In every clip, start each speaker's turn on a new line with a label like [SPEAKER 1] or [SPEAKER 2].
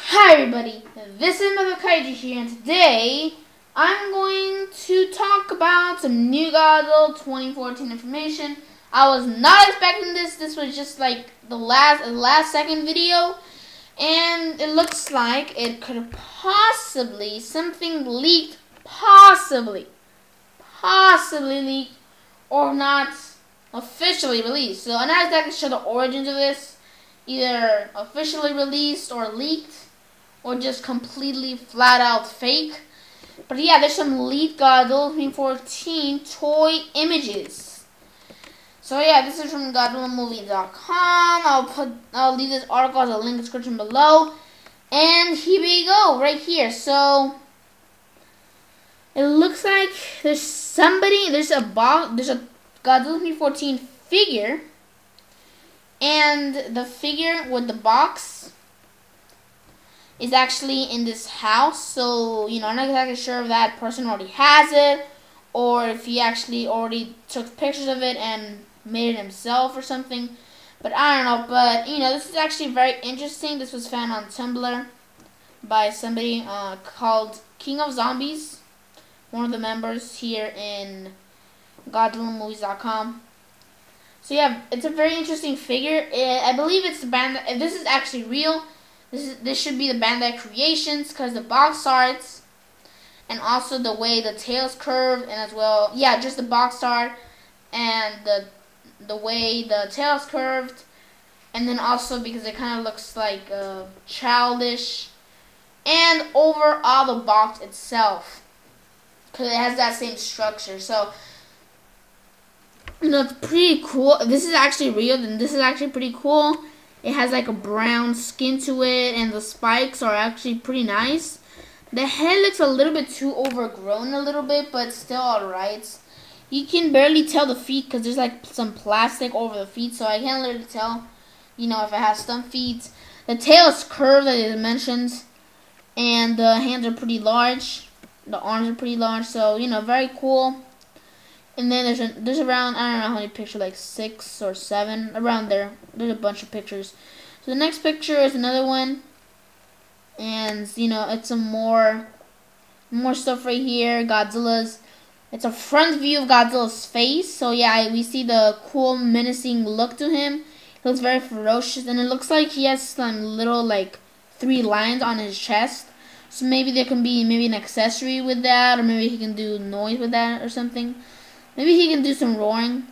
[SPEAKER 1] Hi everybody, this is Mother Kaiju here, and today I'm going to talk about some new Godzilla 2014 information. I was not expecting this. This was just like the last second video, and it looks like it could possibly something leaked, possibly leaked, or not officially released. So I'm not exactly sure the origins of this, either officially released or leaked, or just completely flat out fake. But yeah, there's some leaked Godzilla 2014 toy images. So yeah, this is from GodzillaMovie.com. I'll leave this article as a link in the description below. And here we go, right here. So it looks like there's a Godzilla 2014 figure, and the figure with the box is actually in this house. So, I'm not exactly sure if that person already has it, or if he actually already took pictures of it and made it himself or something. But I don't know. But, this is actually very interesting. This was found on Tumblr by somebody called King of Zombies, one of the members here in GodzillaMovies.com. So yeah, it's a very interesting figure. I believe it's the band. If this is actually real, this should be the Bandai Creations, because the box arts and also the way the tail's curved, and as well, yeah, just the box art and the way the tail's curved, and then also because it kind of looks like childish, and overall the box itself, because it has that same structure. So it's pretty cool. If this is actually real, then this is actually pretty cool. It has like a brown skin to it, and the spikes are actually pretty nice. The head looks a little bit too overgrown a little bit, but still alright. You can barely tell the feet because there's like some plastic over the feet, so I can't literally tell, if it has some feet. The tail is curved, as I mentioned, and the hands are pretty large. The arms are pretty large, so, very cool. And then there's around, I don't know how many pictures, like 6 or 7, around there. There's a bunch of pictures. So the next picture is another one, and it's some more stuff right here. It's a front view of Godzilla's face. So yeah, we see the cool, menacing look to him. He looks very ferocious, and it looks like he has some little 3 lines on his chest. So maybe there can be an accessory with that, or maybe he can do noise with that or something. Maybe he can do some roaring.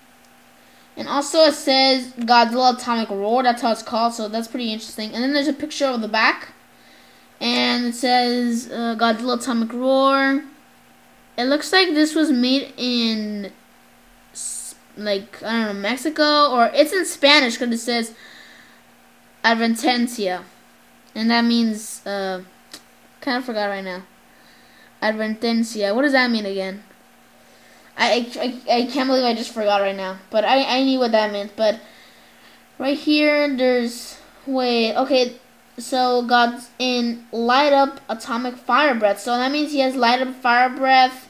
[SPEAKER 1] And also it says Godzilla Atomic Roar. That's how it's called. So that's pretty interesting. And then there's a picture of the back. And it says Godzilla Atomic Roar. It looks like this was made in, Mexico. Or it's in Spanish because it says Advertencia. And that means, kind of forgot right now. Advertencia. What does that mean again? I can't believe I just forgot right now. But I knew what that meant. But right here, there's... okay. So, God's in light up atomic fire breath. So, that means he has light up fire breath.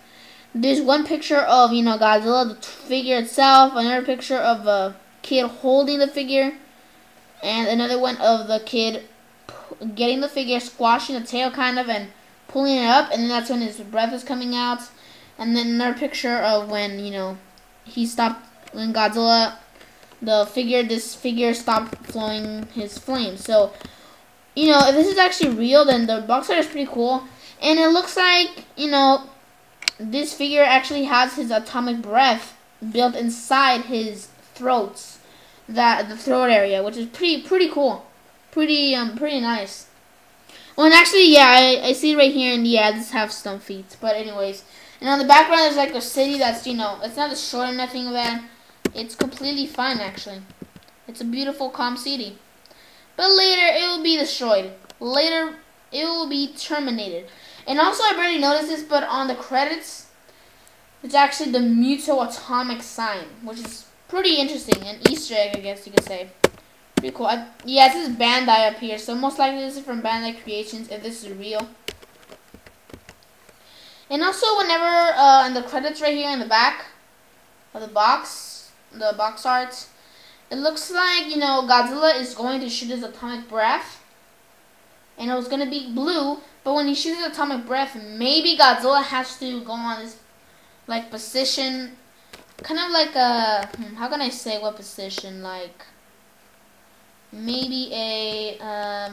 [SPEAKER 1] There's one picture of, Godzilla, the figure itself. Another picture of a kid holding the figure. And another one of the kid getting the figure, squashing the tail kind of, and pulling it up. And then that's when his breath is coming out. And then another picture of when, he stopped, when Godzilla, this figure stopped flowing his flames. So, if this is actually real, then the box art is pretty cool. And it looks like, this figure actually has his atomic breath built inside his throat. The throat area, which is pretty cool. Pretty nice. Well, and actually, yeah, I see it right here, and yeah, this has some feet. But anyways, and on the background there's like a city that's, it's not destroyed or nothing of that. It's completely fine, actually. It's a beautiful, calm city. But later, it will be destroyed. Later, it will be terminated. And also, I barely noticed this, but on the credits, it's actually the Muto atomic sign, which is pretty interesting. An Easter egg, I guess you could say. Pretty cool. Yeah, it says Bandai up here, so most likely this is from Bandai Creations, if this is real. And also, whenever, in the credits right here in the back of the box art, it looks like, Godzilla is going to shoot his atomic breath. and it was gonna be blue. But when he shoots atomic breath, maybe Godzilla has to go on this like position, kind of like a how can I say what position? Like maybe a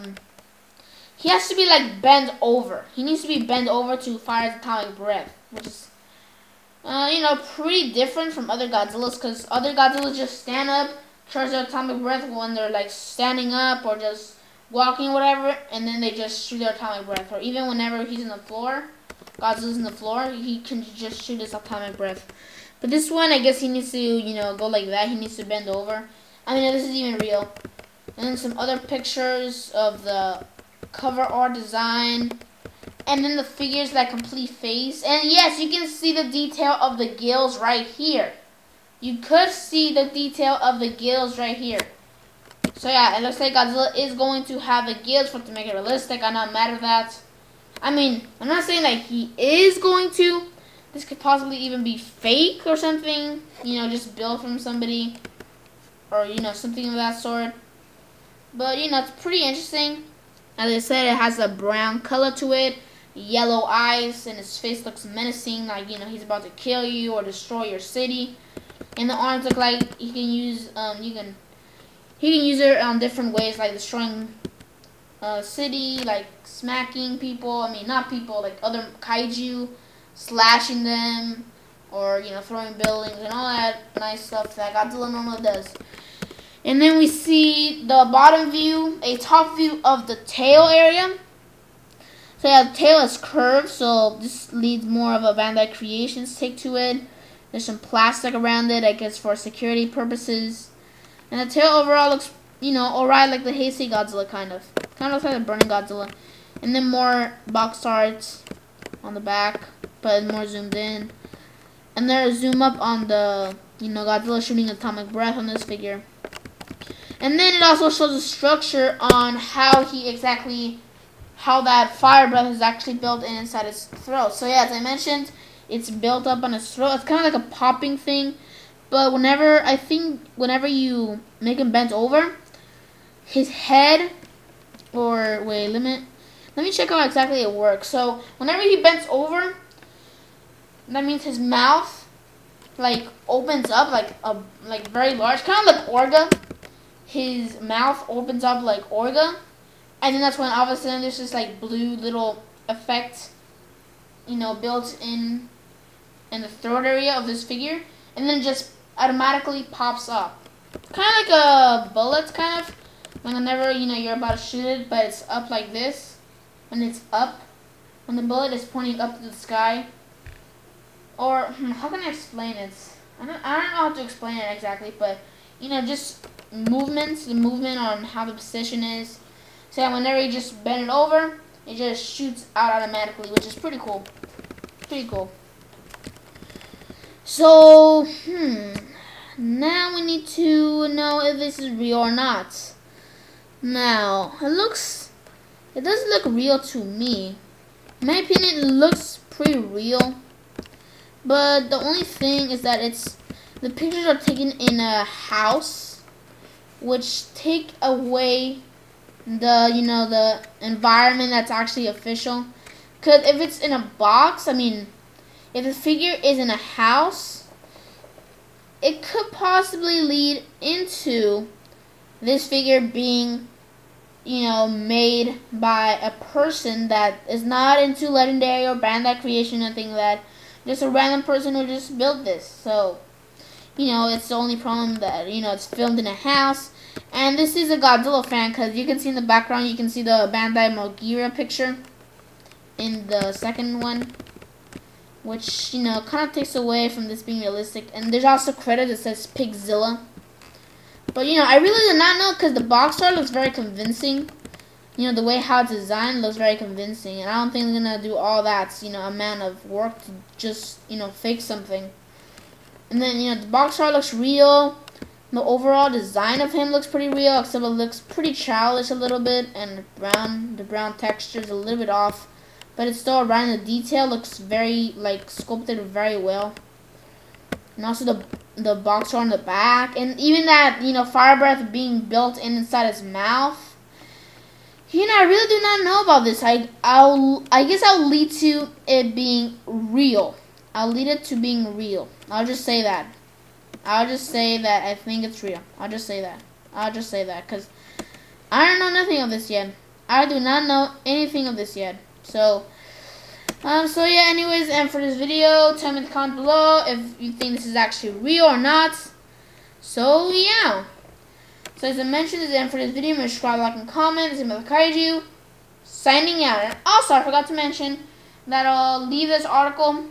[SPEAKER 1] he has to be like bent over. He needs to be bent over to fire his atomic breath, which is pretty different from other Godzillas, because other Godzillas just stand up, charge their atomic breath when they're like standing up or just walking or whatever, and then they just shoot their atomic breath. Or even whenever he's in the floor, Godzilla's in the floor, he can just shoot his atomic breath. But this one, I guess he needs to, go like that. He needs to bend over. I mean, this is even real. And then some other pictures of the cover art design. And then the figure's that complete face. And yes, you can see the detail of the gills right here. You could see the detail of the gills right here. So yeah, it looks like Godzilla is going to have the gills for to make it realistic. I'm not mad at that. I mean, I'm not saying that he is going to. This could possibly even be fake or something. Just built from somebody. Or, something of that sort. But, it's pretty interesting. As I said, it has a brown color to it. Yellow eyes, and his face looks menacing, like he's about to kill you or destroy your city. And the arms look like he can use he can use it on different ways, like destroying city, like smacking people. I mean, not people, like other kaiju, slashing them, or throwing buildings and all that nice stuff that Godzilla normally does. And then we see the bottom view, a top view of the tail area. So yeah, the tail is curved, so this leads more of a Bandai Creations take to it. There's some plastic around it, I guess, for security purposes. And the tail overall looks, alright, like the Heisei Godzilla, kind of. Kind of looks like the Burning Godzilla. And then more box art on the back, but more zoomed in. And there's zoom up on the, Godzilla shooting atomic breath on this figure. And then it also shows the structure on how that fire breath is actually built inside his throat. So yeah, as I mentioned, it's built up on his throat. It's kind of like a popping thing. But whenever you make him bent over, his head, or wait, let me check out exactly it works. So whenever he bends over, that means his mouth like opens up like very large, kind of like Orga. His mouth opens up like Orga. And then that's when all of a sudden there's this like blue little effect, built in the throat area of this figure. And then it just automatically pops up. Kind of like a bullet, kind of. Like whenever, you're about to shoot it, but it's up like this. When it's up. When the bullet is pointing up to the sky. Or, how can I explain it? I don't know how to explain it exactly, but, just the movement on how the position is. So yeah, whenever you just bend it over, it just shoots out automatically, which is pretty cool. Pretty cool. So, now we need to know if this is real or not. Now, it does look real to me. In my opinion, it looks pretty real. But the only thing is that the pictures are taken in a house, which take away the environment that's actually official. Because if it's in a box, I mean, if the figure is in a house, it could possibly lead into this figure being, made by a person that is not into Legendary or Bandai Creation or anything like that. Just a random person who just built this. So, it's the only problem that, it's filmed in a house. And this is a Godzilla fan, because you can see in the background, you can see the Bandai Mogira picture in the second one, which, kind of takes away from this being realistic. And there's also credit that says Pigzilla. But, I really did not know, because the box art looks very convincing. The way how it's designed looks very convincing. And I don't think they're going to do all that, amount of work to just, fake something. And then, the box art looks real. The overall design of him looks pretty real, except it looks pretty childish a little bit, and the brown texture is a little bit off, but it's still around. The detail looks very sculpted very well, and also the box art on the back, and even that fire breath being built inside his mouth. I really do not know about this. I guess I'll lead to it being real. I'll lead it to being real. I'll just say that. I'll just say that I think it's real. I'll just say that. Because I don't know nothing of this yet. I do not know anything of this yet. So yeah, anyways, and for this video, tell me in the comments below if you think this is actually real or not. So yeah. So as I mentioned, this is the end for this video. Make sure to subscribe, like, and comment. This is Mother Kaiju, signing out. And also, I forgot to mention that I'll leave this article,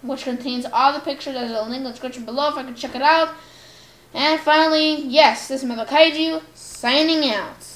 [SPEAKER 1] which contains all the pictures. There's a link in the description below if I can check it out. And finally, yes, this is Mother Kaiju, signing out.